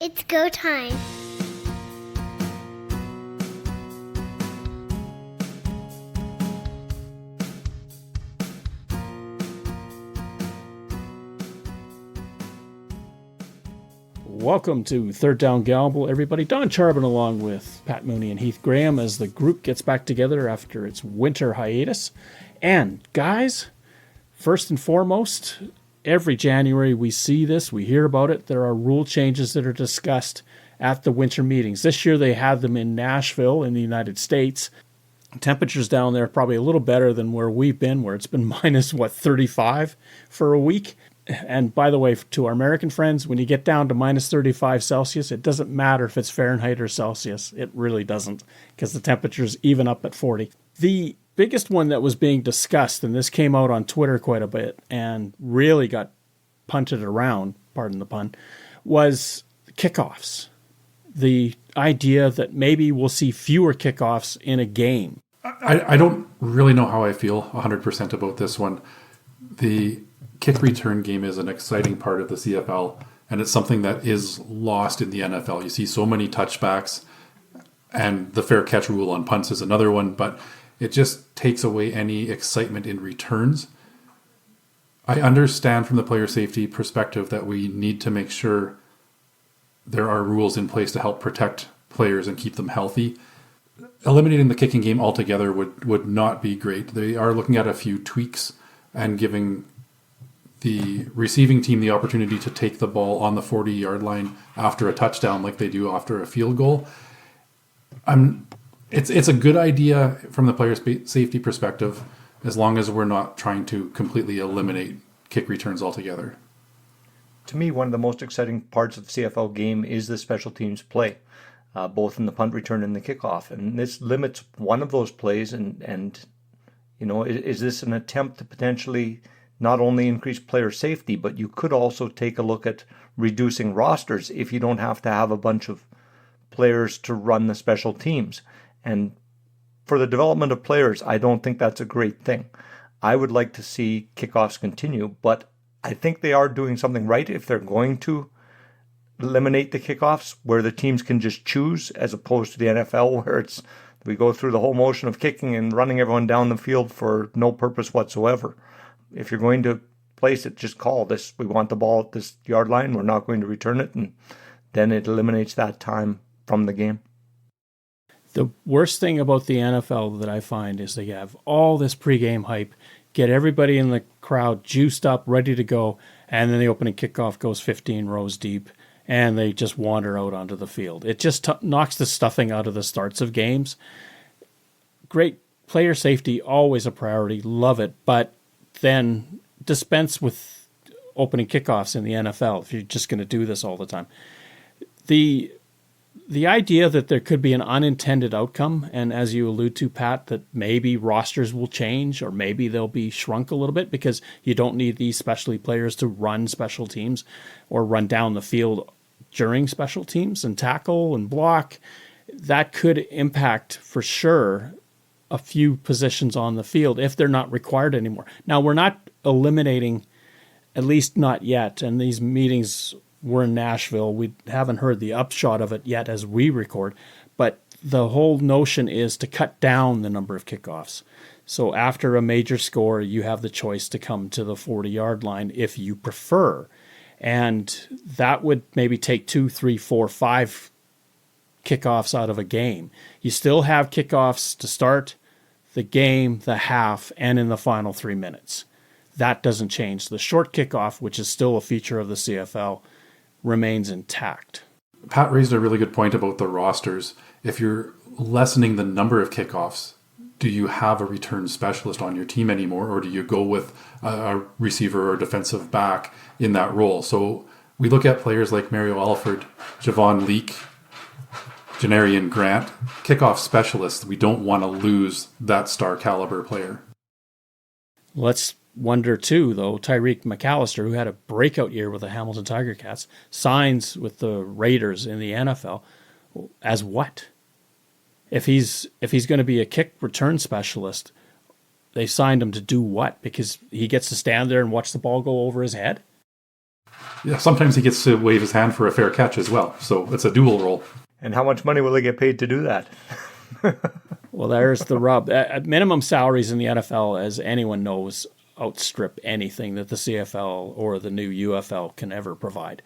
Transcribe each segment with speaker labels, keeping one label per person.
Speaker 1: It's go time.
Speaker 2: Welcome to Third Down Gamble, everybody. Don Charbon along with Pat Mooney and Heath Graham as the group gets back together after its winter hiatus. And guys, first and foremost, every January we see this, we hear about it. There are rule changes that are discussed at the winter meetings. This year they had them in Nashville in the United States. Temperatures down there are probably a little better than where we've been, where it's been minus, 35 for a week. And by the way, to our American friends, when you get down to minus 35 Celsius, it doesn't matter if it's Fahrenheit or Celsius. It really doesn't, because the temperature's even up at 40. The biggest one that was being discussed, and this came out on Twitter quite a bit and really got punted around, pardon the pun, was kickoffs. The idea that maybe we'll see fewer kickoffs in a game.
Speaker 3: I don't really know how I feel 100% about this one. The kick return game is an exciting part of the CFL, and it's something that is lost in the NFL. You see so many touchbacks, and the fair catch rule on punts is another one, but it just takes away any excitement in returns. I understand from the player safety perspective that we need to make sure there are rules in place to help protect players and keep them healthy. Eliminating the kicking game altogether would not be great. They are looking at a few tweaks and giving the receiving team the opportunity to take the ball on the 40-yard line after a touchdown like they do after a field goal. It's a good idea from the player safety perspective, as long as we're not trying to completely eliminate kick returns altogether.
Speaker 4: To me, one of the most exciting parts of the CFL game is the special teams play, both in the punt return and the kickoff. And this limits one of those plays. And you know, is this an attempt to potentially not only increase player safety, but you could also take a look at reducing rosters if you don't have to have a bunch of players to run the special teams. And for the development of players, I don't think that's a great thing. I would like to see kickoffs continue, but I think they are doing something right if they're going to eliminate the kickoffs, where the teams can just choose, as opposed to the NFL, where we go through the whole motion of kicking and running everyone down the field for no purpose whatsoever. If you're going to place it, just call this. We want the ball at this yard line. We're not going to return it. And then it eliminates that time from the game.
Speaker 2: The worst thing about the NFL that I find is they have all this pregame hype, get everybody in the crowd juiced up, ready to go, and then the opening kickoff goes 15 rows deep, and they just wander out onto the field. It just knocks the stuffing out of the starts of games. Great player safety, always a priority, love it, but then dispense with opening kickoffs in the NFL if you're just going to do this all the time. The idea that there could be an unintended outcome, and as you allude to, Pat, that maybe rosters will change or maybe they'll be shrunk a little bit because you don't need these specialty players to run special teams or run down the field during special teams and tackle and block, that could impact for sure a few positions on the field if they're not required anymore. Now, we're not eliminating, at least not yet, and these meetings were in Nashville. We haven't heard the upshot of it yet as we record, but the whole notion is to cut down the number of kickoffs. So after a major score, you have the choice to come to the 40-yard line if you prefer. And that would maybe take 2, 3, 4, 5 kickoffs out of a game. You still have kickoffs to start the game, the half, and in the final 3 minutes. That doesn't change. The short kickoff, which is still a feature of the CFL, remains intact.
Speaker 3: Pat raised a really good point about the rosters. If you're lessening the number of kickoffs, do you have a return specialist on your team anymore, or do you go with a receiver or defensive back in that role? So we look at players like Mario Alford, Javon Leake, Janarian Grant, kickoff specialists. We don't want to lose that star caliber player.
Speaker 2: Let's wonder too, though, Tyreek McAllister, who had a breakout year with the Hamilton Tiger Cats, signs with the Raiders in the NFL as what? If he's going to be a kick return specialist, they signed him to do what? Because he gets to stand there and watch the ball go over his head?
Speaker 3: Yeah, sometimes he gets to wave his hand for a fair catch as well. So it's a dual role.
Speaker 4: And how much money will they get paid to do that?
Speaker 2: Well, there's the rub. At minimum salaries in the NFL, as anyone knows, outstrip anything that the CFL or the new UFL can ever provide.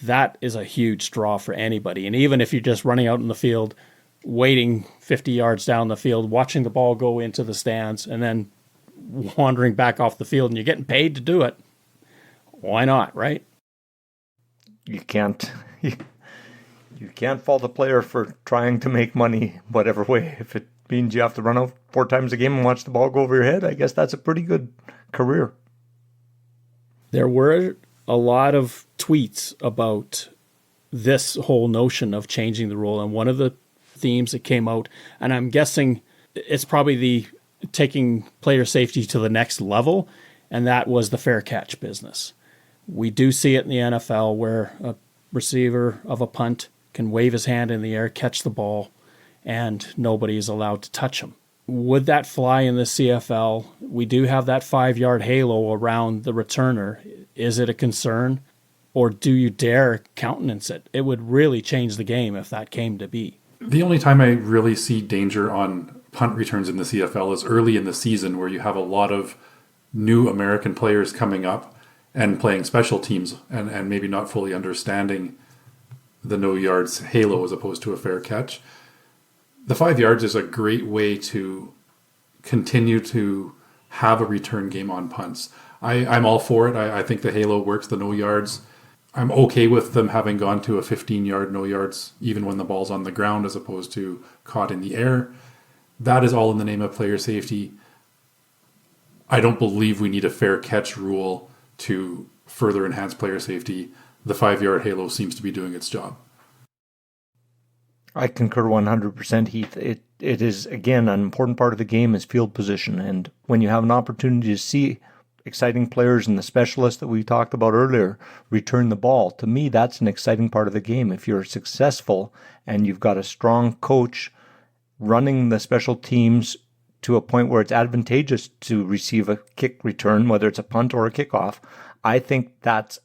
Speaker 2: That is a huge draw for anybody. And even if you're just running out in the field, waiting 50 yards down the field, watching the ball go into the stands, and then wandering back off the field, and you're getting paid to do it, why not, right?
Speaker 4: You can't fault a player for trying to make money whatever way. If it means you have to run out 4 times a game and watch the ball go over your head, I guess that's a pretty good career.
Speaker 2: There were a lot of tweets about this whole notion of changing the rule, and one of the themes that came out, and I'm guessing it's probably the taking player safety to the next level, and that was the fair catch business. We do see it in the NFL where a receiver of a punt can wave his hand in the air, catch the ball, and nobody is allowed to touch him. Would that fly in the CFL? We do have that 5-yard halo around the returner. Is it a concern? Or do you dare countenance it? It would really change the game if that came to be.
Speaker 3: The only time I really see danger on punt returns in the CFL is early in the season, where you have a lot of new American players coming up and playing special teams and maybe not fully understanding the no yards halo as opposed to a fair catch. The 5 yards is a great way to continue to have a return game on punts. I'm all for it. I think the halo works, the no yards. I'm okay with them having gone to a 15-yard no yards, even when the ball's on the ground as opposed to caught in the air. That is all in the name of player safety. I don't believe we need a fair catch rule to further enhance player safety. The 5-yard halo seems to be doing its job.
Speaker 4: I concur 100%, Heath. It is, again, an important part of the game is field position. And when you have an opportunity to see exciting players and the specialists that we talked about earlier return the ball, to me, that's an exciting part of the game. If you're successful and you've got a strong coach running the special teams to a point where it's advantageous to receive a kick return, whether it's a punt or a kickoff, I think that's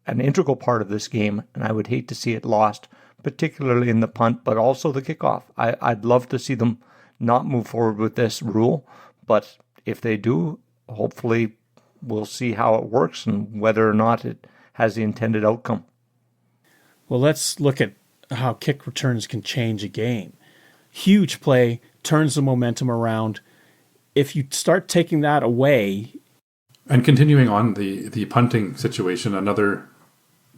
Speaker 4: an integral part of this game, and I would hate to see it lost, particularly in the punt, but also the kickoff. I'd love to see them not move forward with this rule, but if they do, hopefully we'll see how it works and whether or not it has the intended outcome.
Speaker 2: Well, let's look at how kick returns can change a game. Huge play, turns the momentum around. If you start taking that away...
Speaker 3: And continuing on the punting situation, another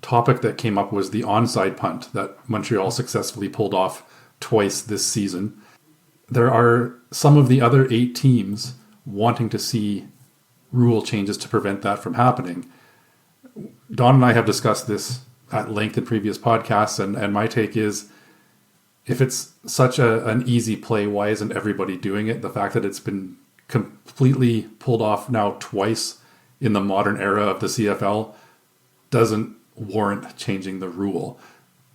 Speaker 3: topic that came up was the onside punt that Montreal successfully pulled off twice this season. There are some of the other 8 teams wanting to see rule changes to prevent that from happening. Don and I have discussed this at length in previous podcasts, and my take is, if it's such an easy play, why isn't everybody doing it? The fact that it's been completely pulled off now twice in the modern era of the CFL doesn't warrant changing the rule.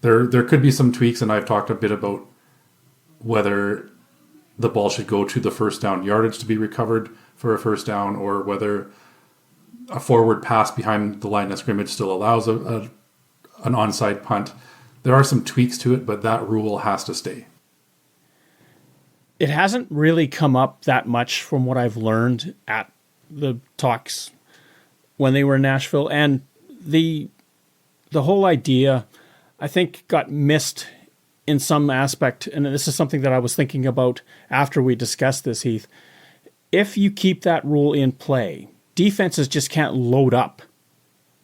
Speaker 3: There could be some tweaks, and I've talked a bit about whether the ball should go to the first down yardage to be recovered for a first down, or whether a forward pass behind the line of scrimmage still allows an onside punt. There are some tweaks to it, but that rule has to stay.
Speaker 2: It hasn't really come up that much from what I've learned at the talks when they were in Nashville, and the whole idea, I think, got missed in some aspect, and this is something that I was thinking about after we discussed this, Heath. If you keep that rule in play, defenses just can't load up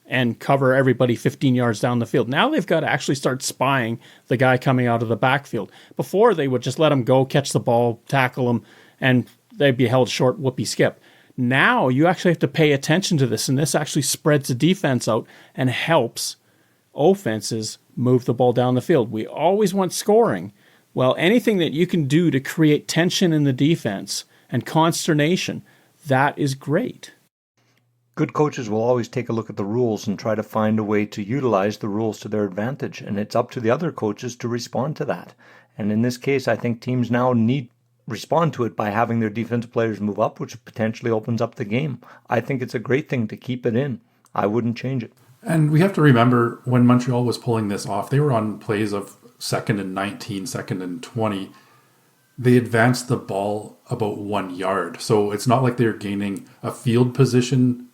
Speaker 2: and cover everybody 15 yards down the field. Now they've got to actually start spying the guy coming out of the backfield. Before, they would just let him go, catch the ball, tackle him, and they'd be held short, whoopee skip. Now you actually have to pay attention to this, and this actually spreads the defense out and helps offenses move the ball down the field. We always want scoring. Well, anything that you can do to create tension in the defense and consternation, that is great.
Speaker 4: Good coaches will always take a look at the rules and try to find a way to utilize the rules to their advantage, and it's up to the other coaches to respond to that. And in this case, I think teams now need respond to it by having their defensive players move up, which potentially opens up the game. I think it's a great thing to keep it in. I wouldn't change it.
Speaker 3: And we have to remember when Montreal was pulling this off, they were on plays of 2nd and 19, 2nd and 20. They advanced the ball about 1 yard. So it's not like they're gaining a field position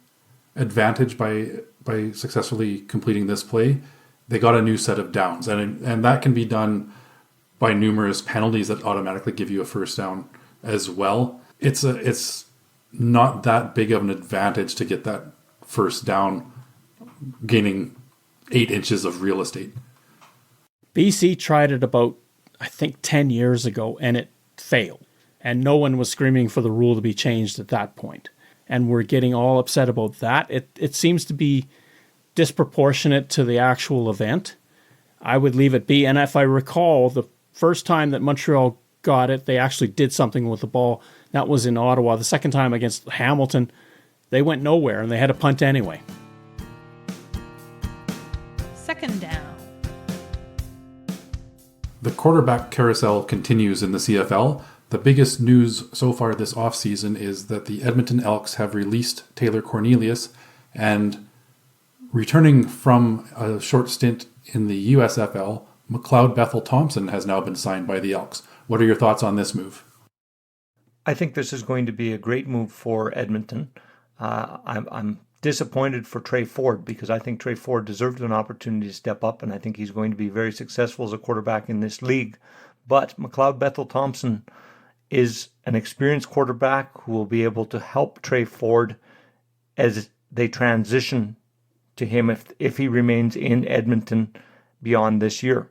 Speaker 3: advantage by successfully completing this play. They got a new set of downs. And that can be done by numerous penalties that automatically give you a first down as well. It's not that big of an advantage to get that first down, gaining 8 inches of real estate.
Speaker 2: BC tried it about, I think, 10 years ago, and it failed. And no one was screaming for the rule to be changed at that point. And we're getting all upset about that. It seems to be disproportionate to the actual event. I would leave it be. And if I recall, the first time that Montreal got it, they actually did something with the ball. That was in Ottawa. The second time against Hamilton, they went nowhere, and they had to punt anyway.
Speaker 1: Second down.
Speaker 3: The quarterback carousel continues in the CFL. The biggest news so far this offseason is that the Edmonton Elks have released Taylor Cornelius, and returning from a short stint in the USFL, McLeod Bethel Thompson has now been signed by the Elks. What are your thoughts on this move?
Speaker 4: I think this is going to be a great move for Edmonton. I'm disappointed for Trey Ford because I think Trey Ford deserved an opportunity to step up, and I think he's going to be very successful as a quarterback in this league. But McLeod Bethel Thompson is an experienced quarterback who will be able to help Trey Ford as they transition to him if he remains in Edmonton beyond this year.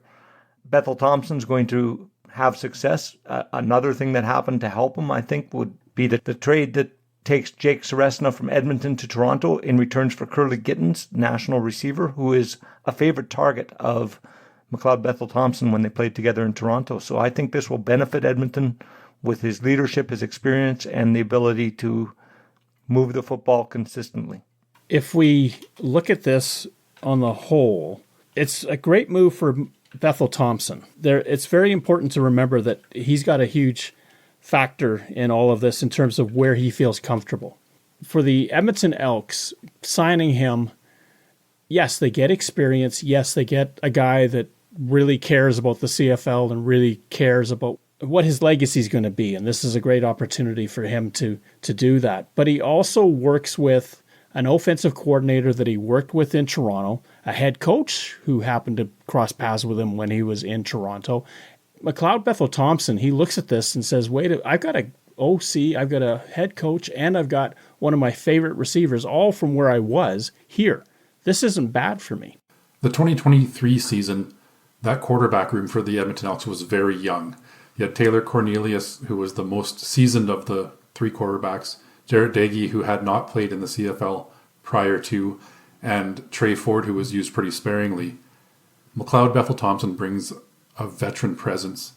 Speaker 4: Bethel Thompson's going to have success. Another thing that happened to help him, I think, would be that the trade that takes Jake Seresna from Edmonton to Toronto in returns for Curly Gittins, national receiver, who is a favorite target of McLeod Bethel Thompson when they played together in Toronto. So I think this will benefit Edmonton with his leadership, his experience, and the ability to move the football consistently.
Speaker 2: If we look at this on the whole, it's a great move for Bethel Thompson. It's very important to remember that he's got a huge factor in all of this in terms of where he feels comfortable. For the Edmonton Elks, signing him, yes, they get experience. Yes, they get a guy that really cares about the CFL and really cares about what his legacy is going to be. And this is a great opportunity for him to do that. But he also works with an offensive coordinator that he worked with in Toronto, a head coach who happened to cross paths with him when he was in Toronto. McLeod Bethel Thompson, he looks at this and says, wait, I've got a OC, I've got a head coach, and I've got one of my favorite receivers, all from where I was here. This isn't bad for me.
Speaker 3: The 2023 season, that quarterback room for the Edmonton Elks was very young. You had Taylor Cornelius, who was the most seasoned of the 3 quarterbacks, Jarrett Dagey, who had not played in the CFL prior to, and Trey Ford, who was used pretty sparingly. McLeod Bethel Thompson brings a veteran presence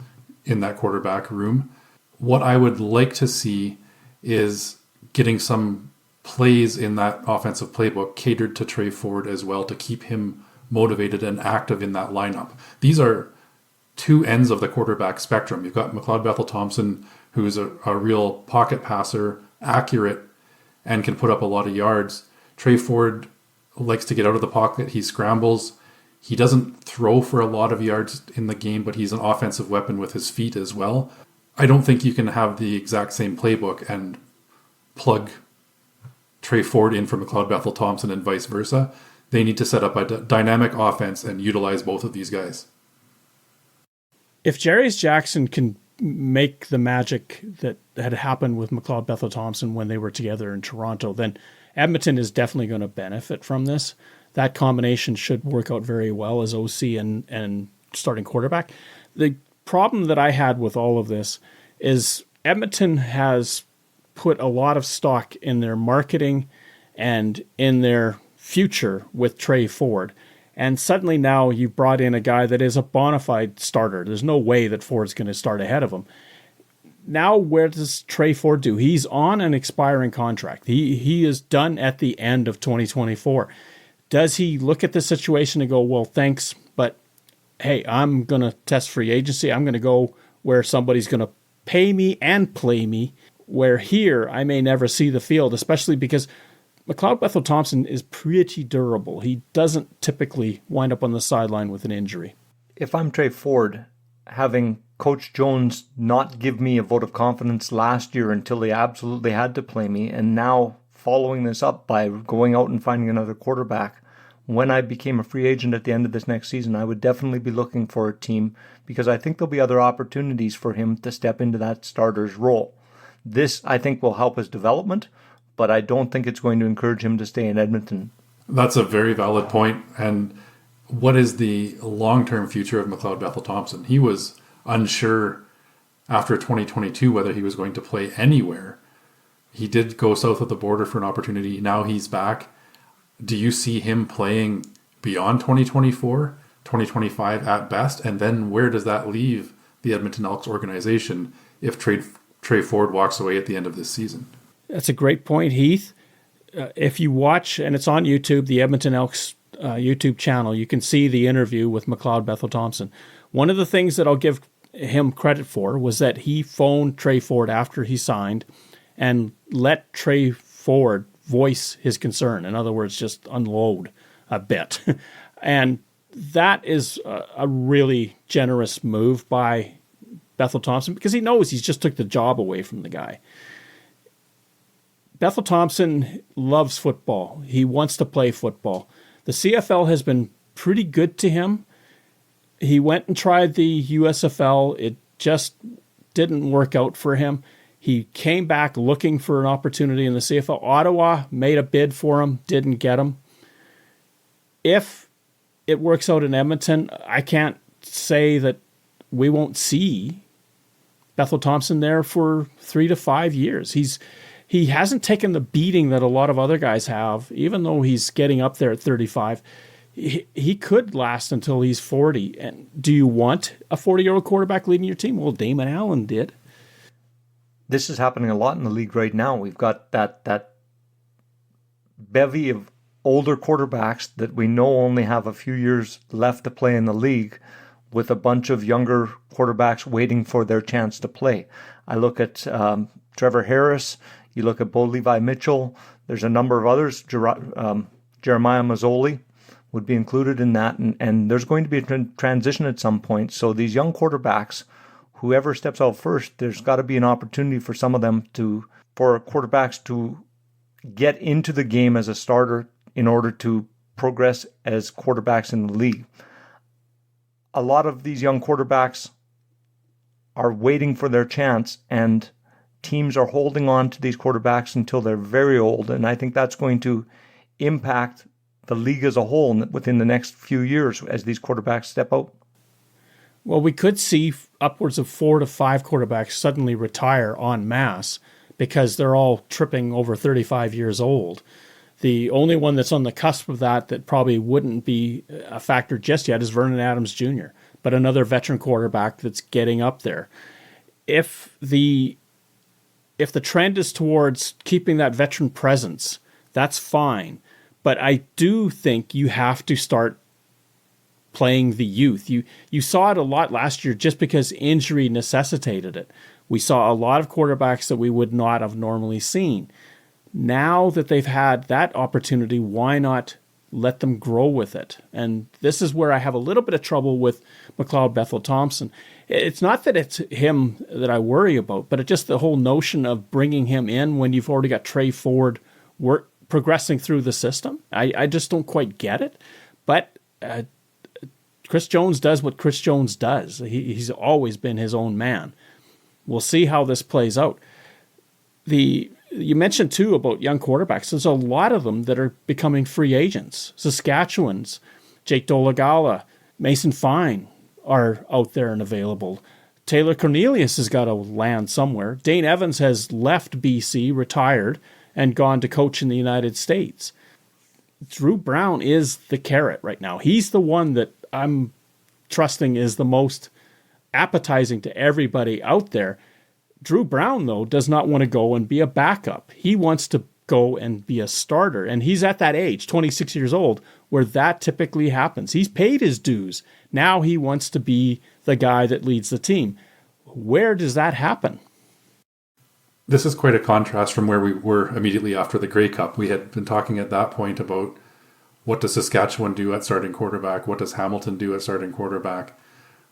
Speaker 3: in that quarterback room. What I would like to see is getting some plays in that offensive playbook catered to Trey Ford as well to keep him motivated and active in that lineup. These are 2 ends of the quarterback spectrum. You've got McLeod Bethel Thompson, who's a real pocket passer, accurate, and can put up a lot of yards. Trey Ford likes to get out of the pocket. He scrambles. He doesn't throw for a lot of yards in the game, but he's an offensive weapon with his feet as well. I don't think you can have the exact same playbook and plug Trey Ford in for McLeod Bethel Thompson and vice versa. They need to set up a dynamic offense and utilize both of these guys.
Speaker 2: If Jarius Jackson can make the magic that had happened with McLeod Bethel Thompson when they were together in Toronto, then Edmonton is definitely going to benefit from this. That combination should work out very well as OC and starting quarterback. The problem that I had with all of this is Edmonton has put a lot of stock in their marketing and in their future with Trey Ford. And suddenly now you've brought in a guy that is a bona fide starter. There's no way that Ford's going to start ahead of him. Now where does Trey Ford do? He's on an expiring contract. He is done at the end of 2024. Does he look at the situation and go, well, thanks, but hey, I'm going to test free agency. I'm going to go where somebody's going to pay me and play me, where here I may never see the field, especially because McLeod Bethel-Thompson is pretty durable. He doesn't typically wind up on the sideline with an injury.
Speaker 4: If I'm Trey Ford, having Coach Jones not give me a vote of confidence last year until he absolutely had to play me, and now following this up by going out and finding another quarterback, when I became a free agent at the end of this next season, I would definitely be looking for a team, because I think there'll be other opportunities for him to step into that starter's role. This, I think, will help his development, but I don't think it's going to encourage him to stay in Edmonton.
Speaker 3: That's a very valid point. And what is the long-term future of McLeod Bethel-Thompson? He was unsure after 2022 whether he was going to play anywhere. He did go south of the border for an opportunity. Now he's back. Do you see him playing beyond 2024, 2025 at best? And then where does that leave the Edmonton Elks organization if Trey Ford walks away at the end of this season?
Speaker 2: That's a great point, Heath. If you watch, and it's on YouTube, the Edmonton Elks YouTube channel, you can see the interview with McLeod Bethel-Thompson. One of the things that I'll give him credit for was that he phoned Trey Ford after he signed and let Trey Ford voice his concern. In other words, just unload a bit. And that is a really generous move by Bethel-Thompson, because he knows he's just took the job away from the guy. Bethel-Thompson loves football. He wants to play football. The CFL has been pretty good to him. He went and tried the USFL. It just didn't work out for him. He came back looking for an opportunity in the CFL. Ottawa made a bid for him, didn't get him. If it works out in Edmonton, I can't say that we won't see Bethel-Thompson there for 3 to 5 years. He hasn't taken the beating that a lot of other guys have, even though he's getting up there at 35. He could last until he's 40. And do you want a 40-year-old quarterback leading your team? Well, Damon Allen did.
Speaker 4: This is happening a lot in the league right now. We've got that bevy of older quarterbacks that we know only have a few years left to play in the league, with a bunch of younger quarterbacks waiting for their chance to play. I look at Trevor Harris. You look at Bo Levi Mitchell. There's a number of others. Jeremiah Mazzoli would be included in that. And there's going to be a transition at some point. So these young quarterbacks, whoever steps out first, there's got to be an opportunity for some of them for quarterbacks to get into the game as a starter in order to progress as quarterbacks in the league. A lot of these young quarterbacks are waiting for their chance, and teams are holding on to these quarterbacks until they're very old. And I think that's going to impact the league as a whole within the next few years as these quarterbacks step out.
Speaker 2: Well, we could see upwards of 4 to 5 quarterbacks suddenly retire en masse because they're all tripping over 35 years old. The only one that's on the cusp of that probably wouldn't be a factor just yet is Vernon Adams Jr., but another veteran quarterback that's getting up there. If the trend is towards keeping that veteran presence, that's fine. But I do think you have to start playing the youth. You saw it a lot last year just because injury necessitated it. We saw a lot of quarterbacks that we would not have normally seen. Now that they've had that opportunity, why not let them grow with it? And this is where I have a little bit of trouble with McLeod Bethel-Thompson. It's not that it's him that I worry about, but it's just the whole notion of bringing him in when you've already got Trey Ford progressing through the system. I just don't quite get it. But Chris Jones does what Chris Jones does. He's always been his own man. We'll see how this plays out. You mentioned, too, about young quarterbacks. There's a lot of them that are becoming free agents. Saskatchewan's, Jake Dolegala, Mason Fine are out there and available. Taylor Cornelius has got to land somewhere. Dane Evans has left BC, retired, and gone to coach in the United States. Drew Brown is the carrot right now. He's the one that I'm trusting is the most appetizing to everybody out there. Drew Brown, though, does not want to go and be a backup. He wants to go and be a starter. And he's at that age, 26 years old, where that typically happens. He's paid his dues. Now he wants to be the guy that leads the team. Where does that happen?
Speaker 3: This is quite a contrast from where we were immediately after the Grey Cup. We had been talking at that point about what does Saskatchewan do at starting quarterback? What does Hamilton do at starting quarterback?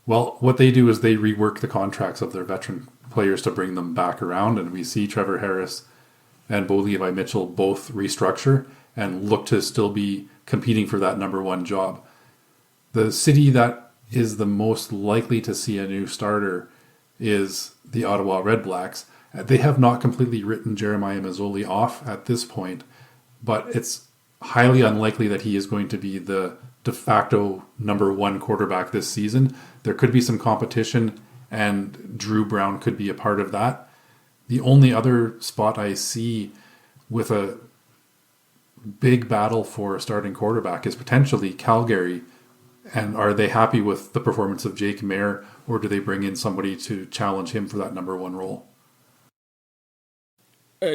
Speaker 3: Well, what they do is they rework the contracts of their veteran players to bring them back around. And we see Trevor Harris and Bo Levi Mitchell both restructure and look to still be competing for that number one job. The city that is the most likely to see a new starter is the Ottawa Red Blacks. They have not completely written Jeremiah Masoli off at this point, but it's highly unlikely that he is going to be the de facto number one quarterback this season. There could be some competition, and Drew Brown could be a part of that. The only other spot I see with a big battle for a starting quarterback is potentially Calgary. And are they happy with the performance of Jake Mayer, or do they bring in somebody to challenge him for that number one role?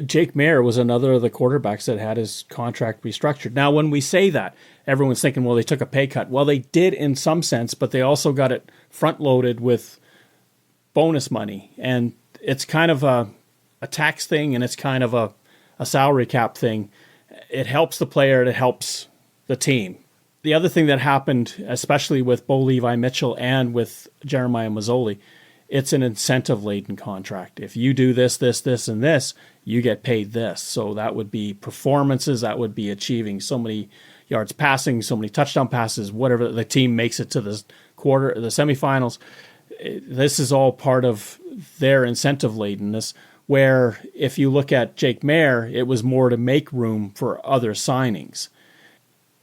Speaker 2: Jake Mayer was another of the quarterbacks that had his contract restructured. Now, when we say that, everyone's thinking, well, they took a pay cut. Well, they did in some sense, but they also got it front-loaded with bonus money. And it's kind of a tax thing, and it's kind of a salary cap thing. It helps the player, and it helps the team. The other thing that happened, especially with Bo Levi Mitchell and with Jeremiah Masoli, it's an incentive-laden contract. If you do this, this, this, and this, you get paid this. So that would be performances. That would be achieving so many yards passing, so many touchdown passes, whatever the team makes it to the semifinals. This is all part of their incentive-ladenness, where if you look at Jake Mayer, it was more to make room for other signings.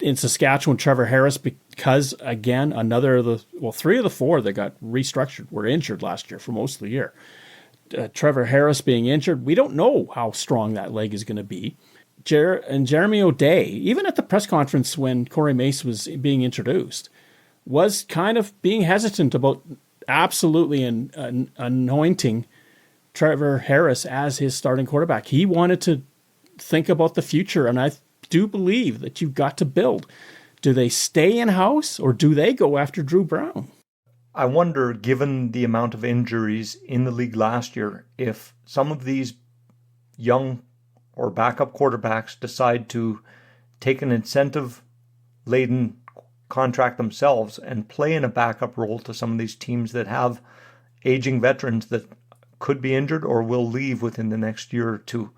Speaker 2: In Saskatchewan, Trevor Harris, because, again, three of the four that got restructured were injured last year for most of the year. Trevor Harris being injured, we don't know how strong that leg is going to be. And Jeremy O'Day, even at the press conference when Corey Mace was being introduced, was kind of being hesitant about absolutely anointing Trevor Harris as his starting quarterback. He wanted to think about the future, and I do believe that you've got to build. Do they stay in-house, or do they go after Drew Brown?
Speaker 4: I wonder, given the amount of injuries in the league last year, if some of these young or backup quarterbacks decide to take an incentive-laden contract themselves and play in a backup role to some of these teams that have aging veterans that could be injured or will leave within the next year or two.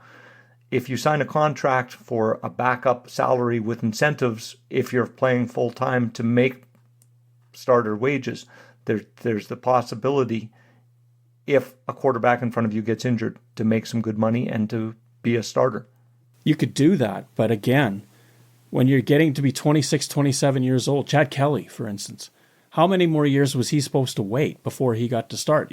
Speaker 4: If you sign a contract for a backup salary with incentives, if you're playing full-time to make starter wages, there's the possibility, if a quarterback in front of you gets injured, to make some good money and to be a starter.
Speaker 2: You could do that, but again, when you're getting to be 26, 27 years old, Chad Kelly, for instance, how many more years was he supposed to wait before he got to start?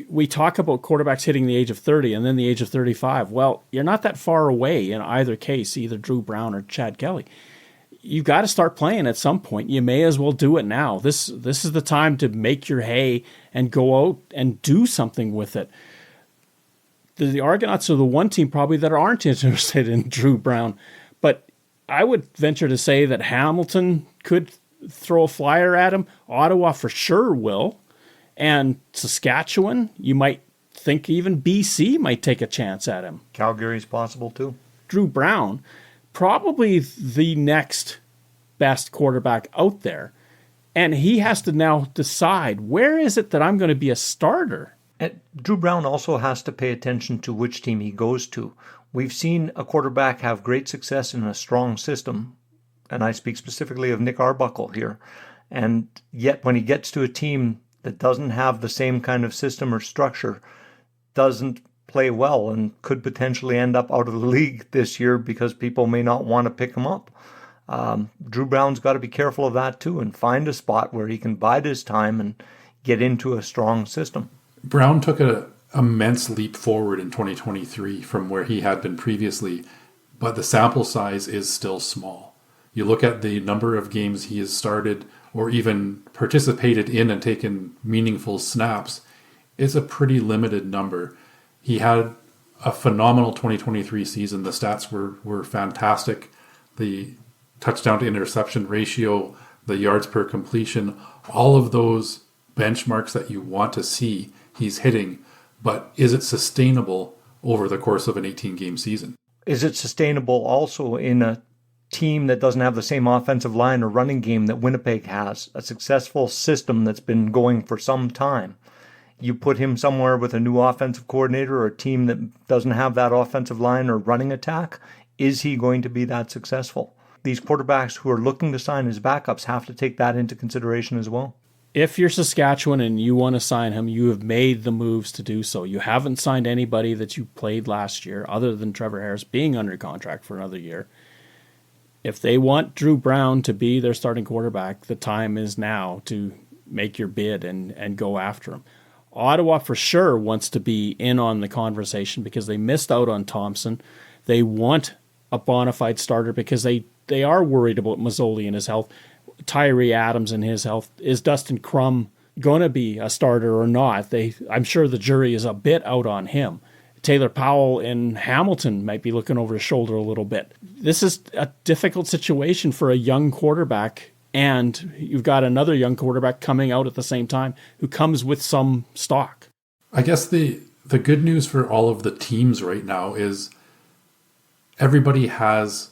Speaker 2: We talk about quarterbacks hitting the age of 30 and then the age of 35. Well, you're not that far away in either case, either Drew Brown or Chad Kelly. You've got to start playing at some point. You may as well do it now. This is the time to make your hay and go out and do something with it. The Argonauts are the one team probably that aren't interested in Drew Brown. But I would venture to say that Hamilton could throw a flyer at him. Ottawa for sure will. And Saskatchewan, you might think even BC might take a chance at him.
Speaker 4: Calgary's possible too.
Speaker 2: Drew Brown, probably the next best quarterback out there. And he has to now decide, where is it that I'm going to be a starter?
Speaker 4: And Drew Brown also has to pay attention to which team he goes to. We've seen a quarterback have great success in a strong system, and I speak specifically of Nick Arbuckle here. And yet when he gets to a team that doesn't have the same kind of system or structure, doesn't play well, and could potentially end up out of the league this year because people may not want to pick him up. Drew Brown's got to be careful of that too, and find a spot where he can bide his time and get into a strong system.
Speaker 3: Brown took an immense leap forward in 2023 from where he had been previously, but the sample size is still small. You look at the number of games he has started or even participated in and taken meaningful snaps, it's a pretty limited number. He had a phenomenal 2023 season. The stats were fantastic. The touchdown to interception ratio, the yards per completion, all of those benchmarks that you want to see, he's hitting. But is it sustainable over the course of an 18-game season.
Speaker 4: Is it sustainable also in a team that doesn't have the same offensive line or running game that Winnipeg has, a successful system that's been going for some time? You put him somewhere with a new offensive coordinator or a team that doesn't have that offensive line or running attack, is he going to be that successful? These quarterbacks who are looking to sign as backups have to take that into consideration as well.
Speaker 2: If you're Saskatchewan and you want to sign him, you have made the moves to do so. You haven't signed anybody that you played last year other than Trevor Harris being under contract for another year. If they want Drew Brown to be their starting quarterback, the time is now to make your bid and go after him. Ottawa for sure wants to be in on the conversation because they missed out on Thompson. They want a bona fide starter because they are worried about Mazzoli and his health, Tyree Adams and his health. Is Dustin Crum going to be a starter or not? I'm sure the jury is a bit out on him. Taylor Powell in Hamilton might be looking over his shoulder a little bit. This is a difficult situation for a young quarterback, and you've got another young quarterback coming out at the same time who comes with some stock.
Speaker 3: I guess the good news for all of the teams right now is everybody has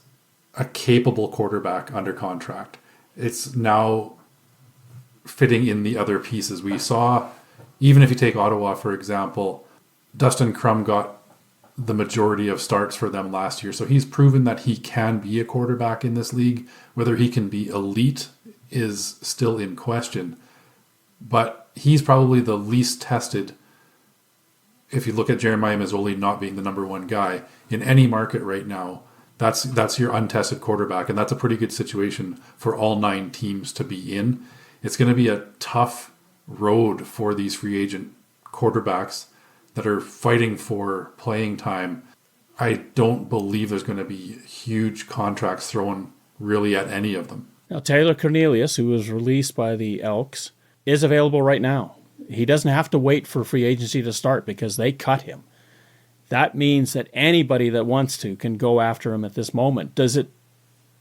Speaker 3: a capable quarterback under contract. It's now fitting in the other pieces. We saw, even if you take Ottawa, for example, Dustin Crum got the majority of starts for them last year. So he's proven that he can be a quarterback in this league. Whether he can be elite is still in question. But he's probably the least tested, if you look at Jeremiah Mazzoli not being the number one guy, in any market right now. That's your untested quarterback, and that's a pretty good situation for all 9 teams to be in. It's going to be a tough road for these free agent quarterbacks that are fighting for playing time. I don't believe there's going to be huge contracts thrown really at any of them.
Speaker 2: Now, Taylor Cornelius, who was released by the Elks, is available right now. He doesn't have to wait for free agency to start because they cut him. That means that anybody that wants to can go after him at this moment. Does it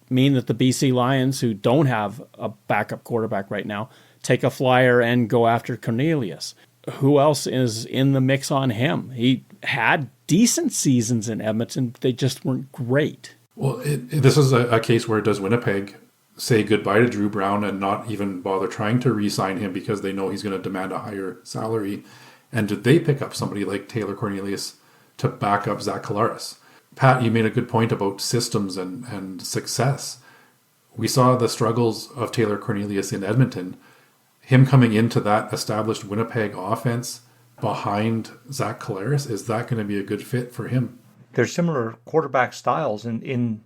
Speaker 2: mean that the BC Lions, who don't have a backup quarterback right now, take a flyer and go after Cornelius? Who else is in the mix on him? He had decent seasons in Edmonton. They just weren't great.
Speaker 3: Well, this is a case where does Winnipeg say goodbye to Drew Brown and not even bother trying to re-sign him because they know he's going to demand a higher salary? And did they pick up somebody like Taylor Cornelius to back up Zach Collaros? Pat, you made a good point about systems and success. We saw the struggles of Taylor Cornelius in Edmonton. Him coming into that established Winnipeg offense behind Zach Collaros, is that going to be a good fit for him?
Speaker 4: There's similar quarterback styles in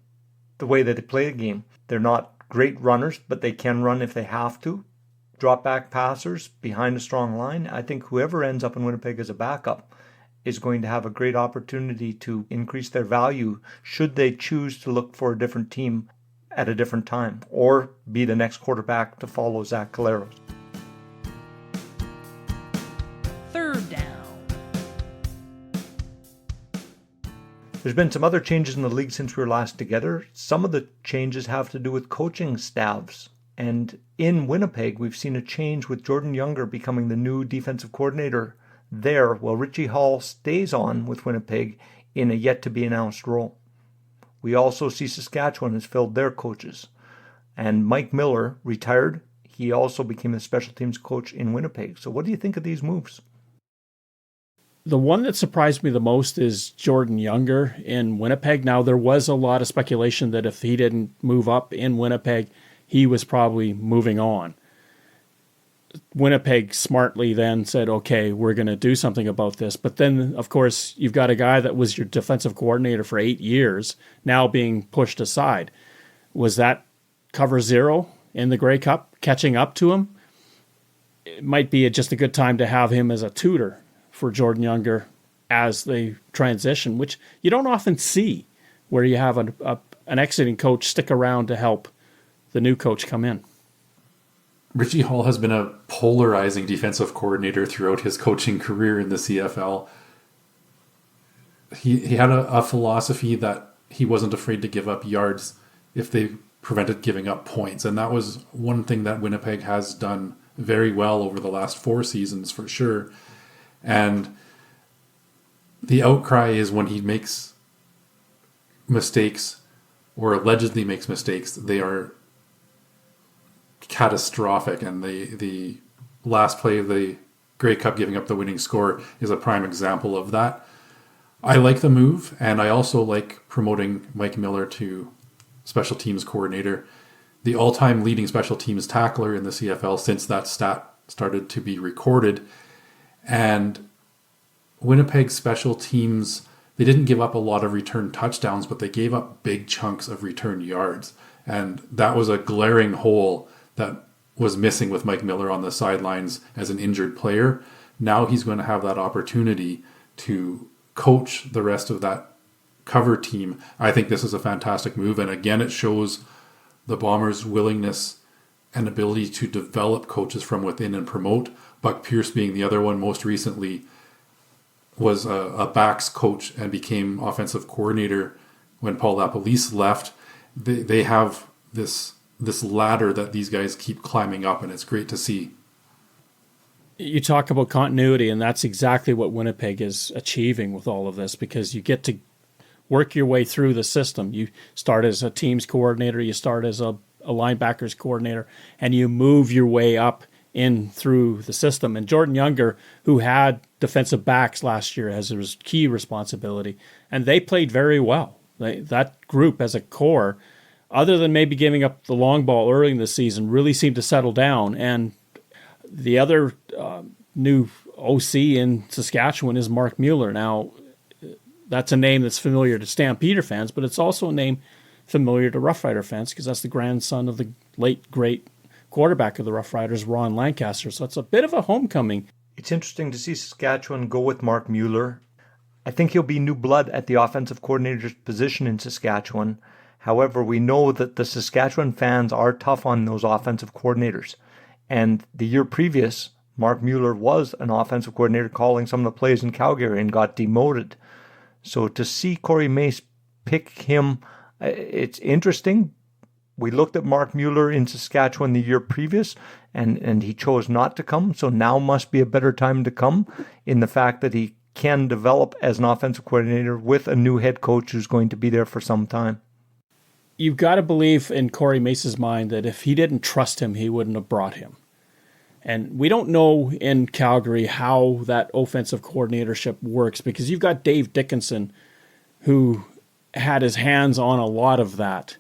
Speaker 4: the way that they play the game. They're not great runners, but they can run if they have to. Drop back passers behind a strong line. I think whoever ends up in Winnipeg as a backup is going to have a great opportunity to increase their value should they choose to look for a different team at a different time or be the next quarterback to follow Zach Collaros.
Speaker 1: Third down.
Speaker 4: There's been some other changes in the league since we were last together. Some of the changes have to do with coaching staffs. And in Winnipeg, we've seen a change with Jordan Younger becoming the new defensive coordinator there, while Richie Hall stays on with Winnipeg in a yet-to-be-announced role. We also see Saskatchewan has filled their coaches. And Mike Miller retired. He also became the special teams coach in Winnipeg. So what do you think of these moves?
Speaker 2: The one that surprised me the most is Jordan Younger in Winnipeg. Now, there was a lot of speculation that if he didn't move up in Winnipeg, he was probably moving on. Winnipeg smartly then said, okay, we're going to do something about this. But then, of course, you've got a guy that was your defensive coordinator for 8 years now being pushed aside. Was that cover zero in the Grey Cup catching up to him? It might be just a good time to have him as a tutor for Jordan Younger as they transition, which you don't often see, where you have an exiting coach stick around to help the new coach come in.
Speaker 3: Richie Hall has been a polarizing defensive coordinator throughout his coaching career in the CFL. He had a philosophy that he wasn't afraid to give up yards if they prevented giving up points. And that was one thing that Winnipeg has done very well over the last 4 seasons for sure. And the outcry is when he makes mistakes or allegedly makes mistakes, they are catastrophic. And the last play of the Grey Cup giving up the winning score is a prime example of that. I like the move, and I also like promoting Mike Miller to special teams coordinator, the all-time leading special teams tackler in the CFL since that stat started to be recorded. And Winnipeg special teams, they didn't give up a lot of return touchdowns, but they gave up big chunks of return yards. And that was a glaring hole that was missing with Mike Miller on the sidelines as an injured player. Now he's going to have that opportunity to coach the rest of that cover team. I think this is a fantastic move. And again, it shows the Bombers' willingness and ability to develop coaches from within and promote. Buck Pierce being the other one, most recently was a backs coach and became offensive coordinator when Paul LaPolice left. They have this ladder that these guys keep climbing up, and it's great to see.
Speaker 2: You talk about continuity, and that's exactly what Winnipeg is achieving with all of this, because you get to work your way through the system. You start as a teams coordinator, you start as a linebackers coordinator, and you move your way up in through the system. And Jordan Younger, who had defensive backs last year as his key responsibility, and they played very well. That group as a core, other than maybe giving up the long ball early in the season, really seemed to settle down. And the other new OC in Saskatchewan is Mark Mueller. Now, that's a name that's familiar to Stampeder fans, but it's also a name familiar to Rough Rider fans because that's the grandson of the late, great quarterback of the Rough Riders, Ron Lancaster. So it's a bit of a homecoming.
Speaker 4: It's interesting to see Saskatchewan go with Mark Mueller. I think he'll be new blood at the offensive coordinator's position in Saskatchewan. However, we know that the Saskatchewan fans are tough on those offensive coordinators. And the year previous, Mark Mueller was an offensive coordinator calling some of the plays in Calgary and got demoted. So to see Corey Mace pick him, it's interesting. We looked at Mark Mueller in Saskatchewan the year previous, and he chose not to come. So now must be a better time to come, in the fact that he can develop as an offensive coordinator with a new head coach who's going to be there for some time.
Speaker 2: You've got to believe in Corey Mace's mind that if he didn't trust him, he wouldn't have brought him. And we don't know in Calgary how that offensive coordinatorship works, because you've got Dave Dickinson, who had his hands on a lot of that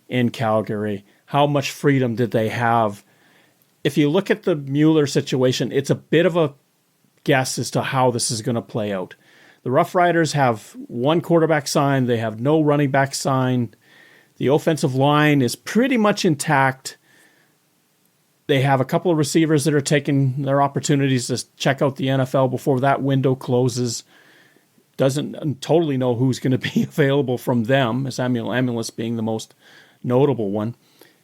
Speaker 2: in Calgary. How much freedom did they have? If you look at the Mueller situation, it's a bit of a guess as to how this is going to play out. The Rough Riders have one quarterback signed. They have no running back signed. The offensive line is pretty much intact. They have a couple of receivers that are taking their opportunities to check out the NFL before that window closes. Doesn't totally know who's going to be available from them, Samuel Amulis being the most notable one.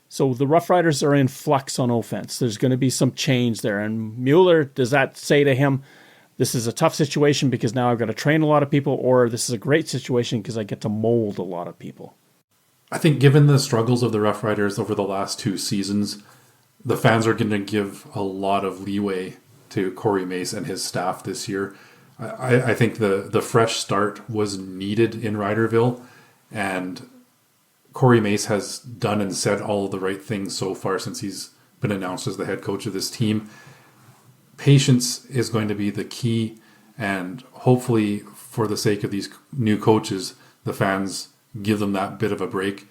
Speaker 2: So the Rough Riders are in flux on offense. There's going to be some change there. And Mueller, does that say to him, this is a tough situation because now I've got to train a lot of people, or this is a great situation because I get to mold a lot of people?
Speaker 3: I think given the struggles of the Rough Riders over the last 2 seasons, the fans are going to give a lot of leeway to Corey Mace and his staff this year. I think the fresh start was needed in Riderville, and Corey Mace has done and said all of the right things so far since he's been announced as the head coach of this team. Patience is going to be the key, and hopefully for the sake of these new coaches, the fans give them that bit of a break.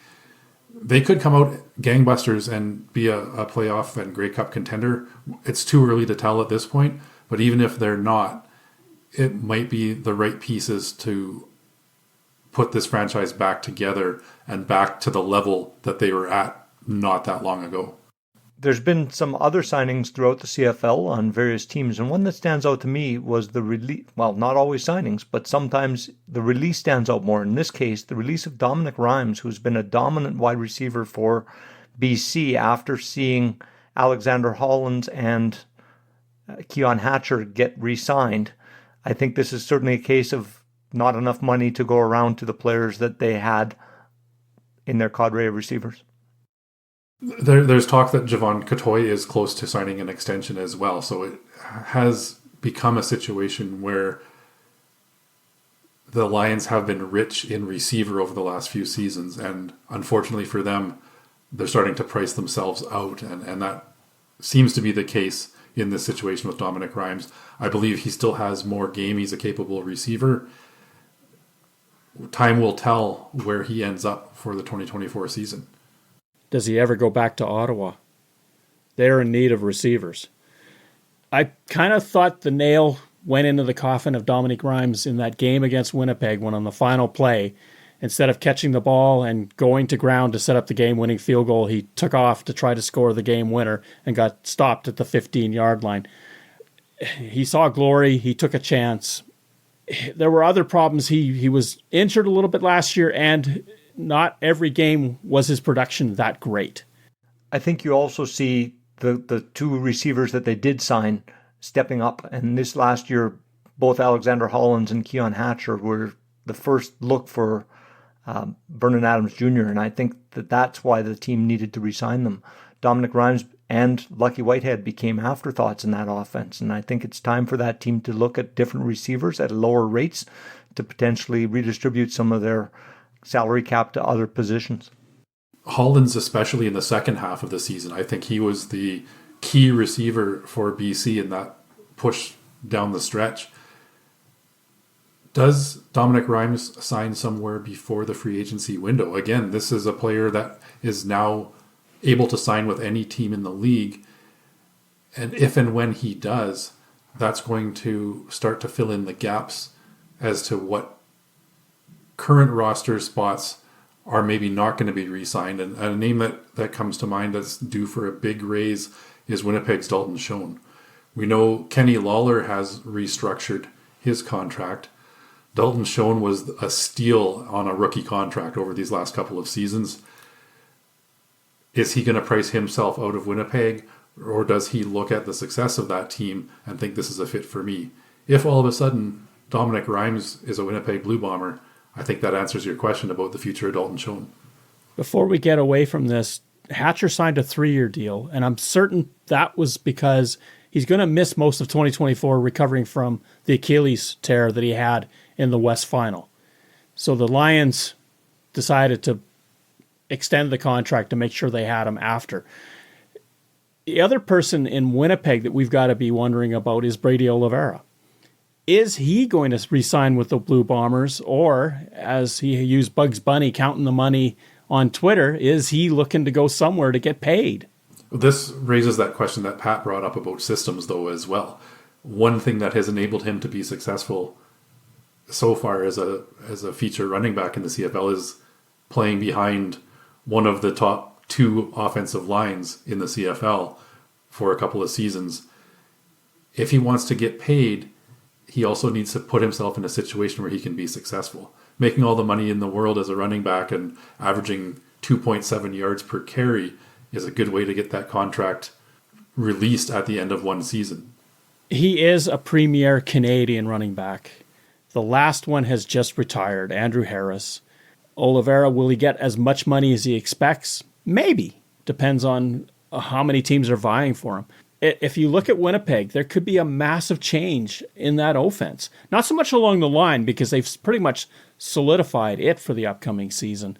Speaker 3: They could come out gangbusters and be a playoff and Grey Cup contender. It's too early to tell at this point, but even if they're not, it might be the right pieces to put this franchise back together and back to the level that they were at not that long ago.
Speaker 4: There's been some other signings throughout the CFL on various teams, and one that stands out to me was the release. Well, not always signings, but sometimes the release stands out more. In this case, the release of Dominique Rhymes, who's been a dominant wide receiver for BC after seeing Alexander Hollands and Keon Hatcher get re-signed. I think this is certainly a case of not enough money to go around to the players that they had in their cadre of receivers.
Speaker 3: There's talk that Javon Kotoy is close to signing an extension as well. So it has become a situation where the Lions have been rich in receiver over the last few seasons, and unfortunately for them, they're starting to price themselves out, and that seems to be the case in this situation with Dominique Rhymes. I believe he still has more game. He's a capable receiver. Time will tell where he ends up for the 2024 season.
Speaker 2: Does he ever go back to Ottawa? They're in need of receivers. I kind of thought the nail went into the coffin of Dominique Rhymes in that game against Winnipeg when on the final play, instead of catching the ball and going to ground to set up the game-winning field goal, he took off to try to score the game winner and got stopped at the 15-yard line. He saw glory. He took a chance. There were other problems. He was injured a little bit last year, and not every game was his production that great.
Speaker 4: I think you also see the two receivers that they did sign stepping up. And this last year, both Alexander Hollins and Keon Hatcher were the first look for Vernon Adams Jr., and I think that's why the team needed to re-sign them. Dominique Rhymes and Lucky Whitehead became afterthoughts in that offense, and I think it's time for that team to look at different receivers at lower rates to potentially redistribute some of their salary cap to other positions.
Speaker 3: Hollins, especially in the second half of the season, I think he was the key receiver for BC in that push down the stretch. Does Dominique Rhymes sign somewhere before the free agency window? Again, this is a player that is now able to sign with any team in the league. And if and when he does, that's going to start to fill in the gaps as to what current roster spots are maybe not going to be re-signed. And a name that comes to mind that's due for a big raise is Winnipeg's Dalton Schoen. We know Kenny Lawler has restructured his contract. Dalton Schoen was a steal on a rookie contract over these last couple of seasons. Is he going to price himself out of Winnipeg, or does he look at the success of that team and think this is a fit for me? If all of a sudden Dominique Rhymes is a Winnipeg Blue Bomber, I think that answers your question about the future of Dalton Schoen.
Speaker 2: Before we get away from this, Hatcher signed a 3-year deal, and I'm certain that was because he's going to miss most of 2024 recovering from the Achilles tear that he had in the West Final. So the Lions decided to extend the contract to make sure they had him after. The other person in Winnipeg that we've got to be wondering about is Brady Oliveira. Is he going to re-sign with the Blue Bombers, or, as he used Bugs Bunny counting the money on Twitter, is he looking to go somewhere to get paid?
Speaker 3: This raises that question that Pat brought up about systems, though, as well. One thing that has enabled him to be successful so far as a feature running back in the CFL is playing behind one of the top 2 offensive lines in the CFL for a couple of seasons. If he wants to get paid, he also needs to put himself in a situation where he can be successful. Making all the money in the world as a running back and averaging 2.7 yards per carry is a good way to get that contract released at the end of one season.
Speaker 2: He is a premier Canadian running back. The last one has just retired, Andrew Harris. Oliveira, will he get as much money as he expects? Maybe. Depends on how many teams are vying for him. If you look at Winnipeg, there could be a massive change in that offense. Not so much along the line, because they've pretty much solidified it for the upcoming season.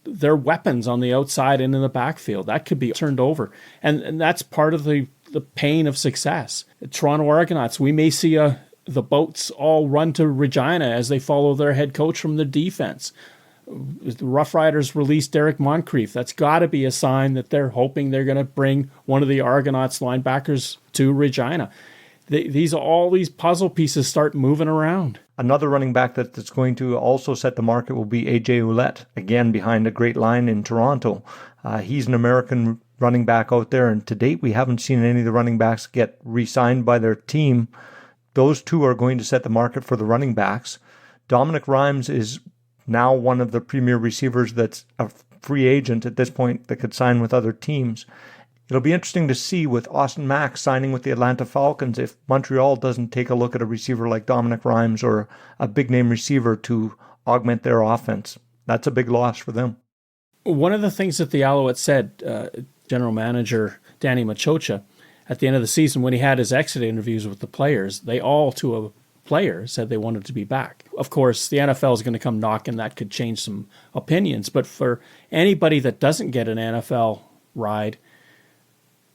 Speaker 2: Their weapons on the outside and in the backfield, that could be turned over. And that's part of the pain of success. Toronto Argonauts, we may see the boats all run to Regina as they follow their head coach from the defense. The Rough Riders released Derek Moncrief. That's got to be a sign that they're hoping they're going to bring one of the Argonauts linebackers to Regina. All these puzzle pieces start moving around.
Speaker 4: Another running back that's going to also set the market will be A.J. Ouellette, again behind a great line in Toronto. He's an American running back out there, and to date we haven't seen any of the running backs get re-signed by their team. Those two are going to set the market for the running backs. Dominique Rhymes is now one of the premier receivers that's a free agent at this point that could sign with other teams. It'll be interesting to see with Austin Mack signing with the Atlanta Falcons if Montreal doesn't take a look at a receiver like Dominique Rhymes or a big-name receiver to augment their offense. That's a big loss for them.
Speaker 2: One of the things that the Alouettes said, General Manager Danny Machocha, at the end of the season when he had his exit interviews with the players, they all, to a player said they wanted to be back. Of course, the NFL is going to come knocking. That could change some opinions. But for anybody that doesn't get an NFL ride,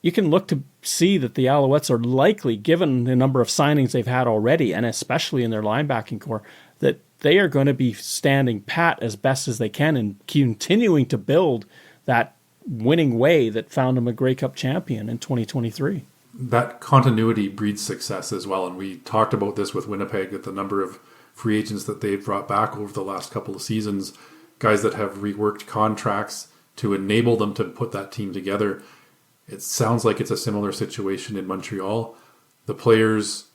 Speaker 2: you can look to see that the Alouettes are likely, given the number of signings they've had already, and especially in their linebacking core, that they are going to be standing pat as best as they can and continuing to build that winning way that found them a Grey Cup champion in 2023.
Speaker 3: That continuity breeds success as well. And we talked about this with Winnipeg, that the number of free agents that they've brought back over the last couple of seasons, guys that have reworked contracts to enable them to put that team together. It sounds like it's a similar situation in Montreal. The players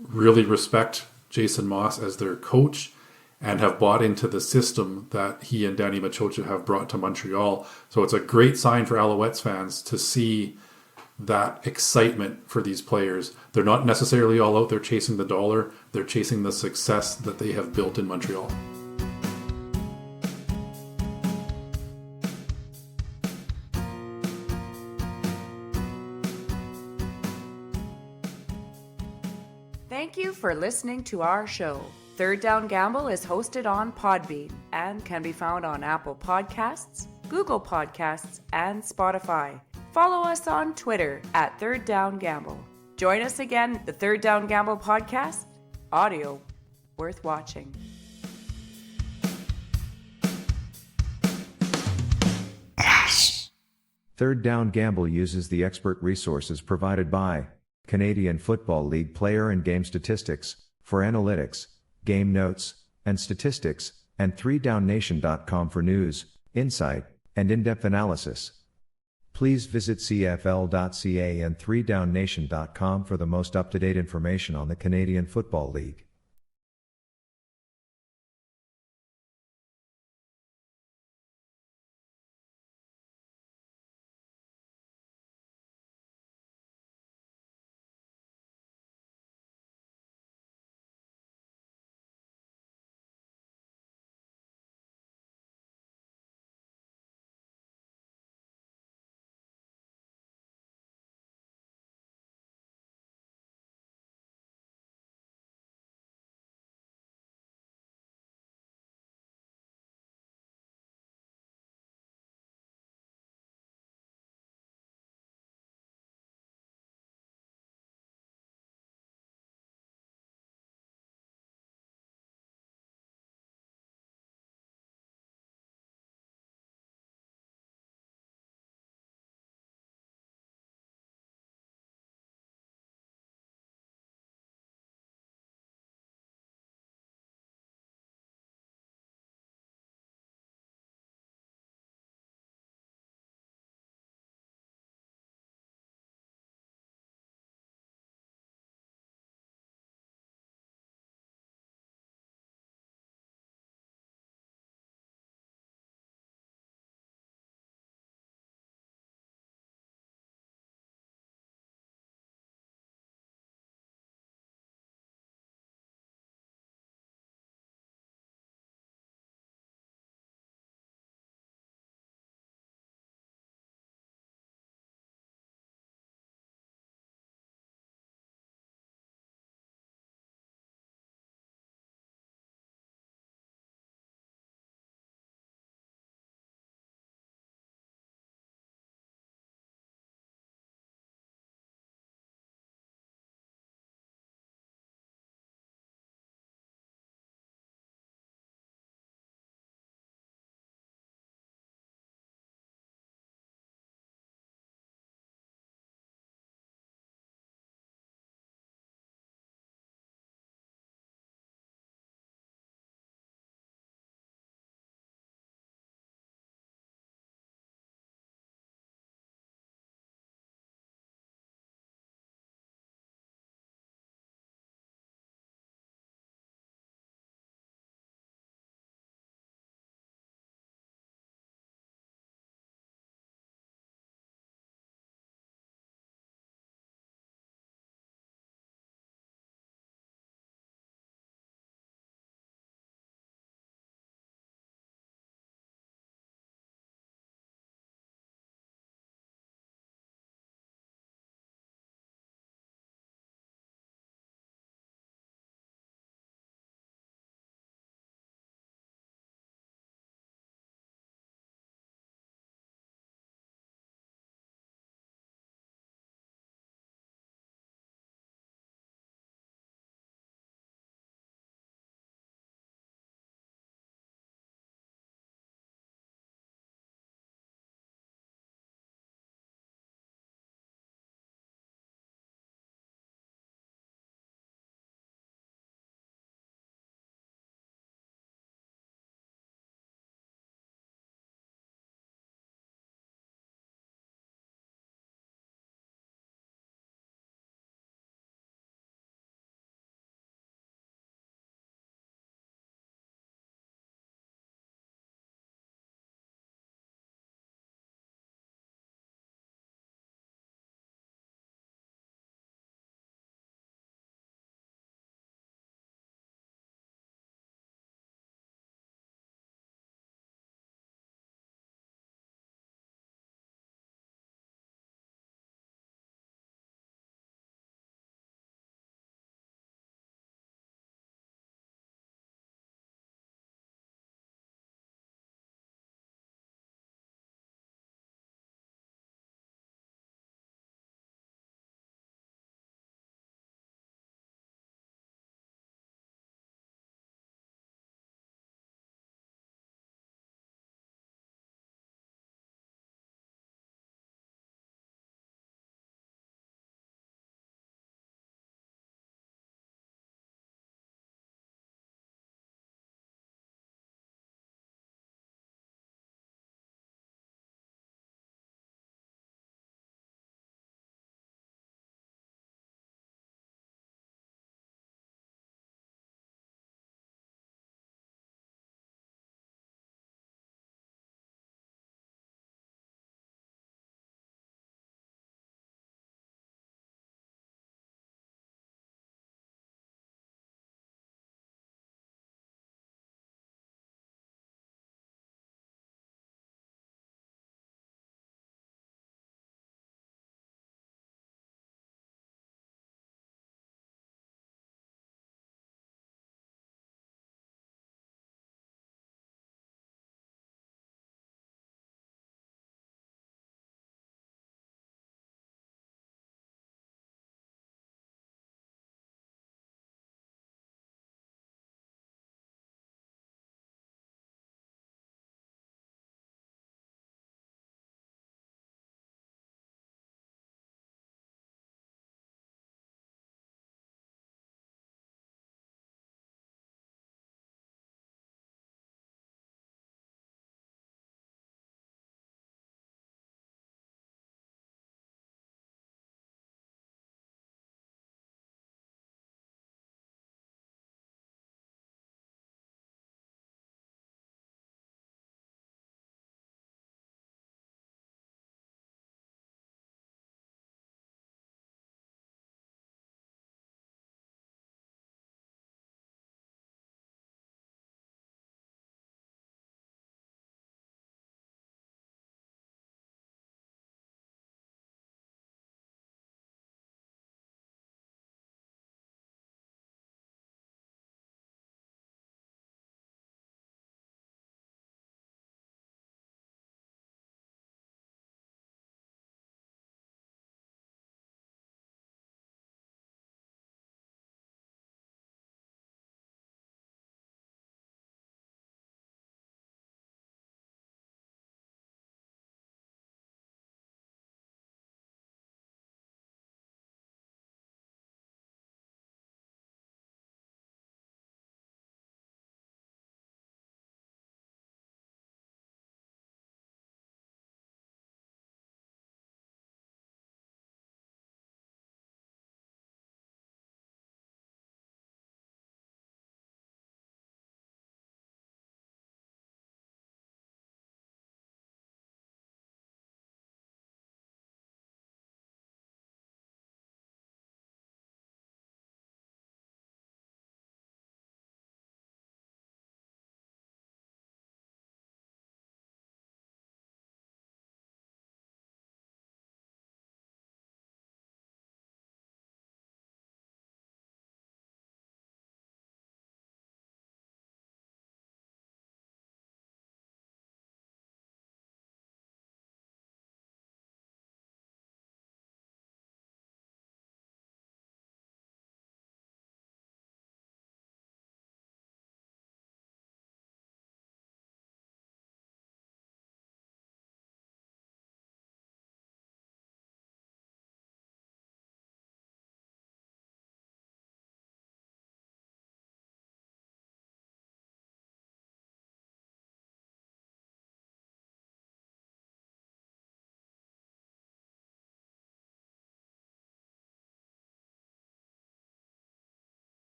Speaker 3: really respect Jason Moss as their coach and have bought into the system that he and Danny Machocha have brought to Montreal. So it's a great sign for Alouettes fans to see that excitement for these players. They're not necessarily all out there chasing the dollar. They're chasing the success that they have built in Montreal.
Speaker 5: Thank you for listening to our show. Third Down Gamble is hosted on Podbean and can be found on Apple Podcasts, Google Podcasts, and Spotify. Follow us on Twitter at Third Down Gamble. Join us again at the Third Down Gamble podcast. Audio worth watching.
Speaker 6: Third Down Gamble uses the expert resources provided by Canadian Football League player and game statistics for analytics, game notes, and statistics, and 3downnation.com for news, insight, and in-depth analysis. Please visit cfl.ca and 3downnation.com for the most up-to-date information on the Canadian Football League.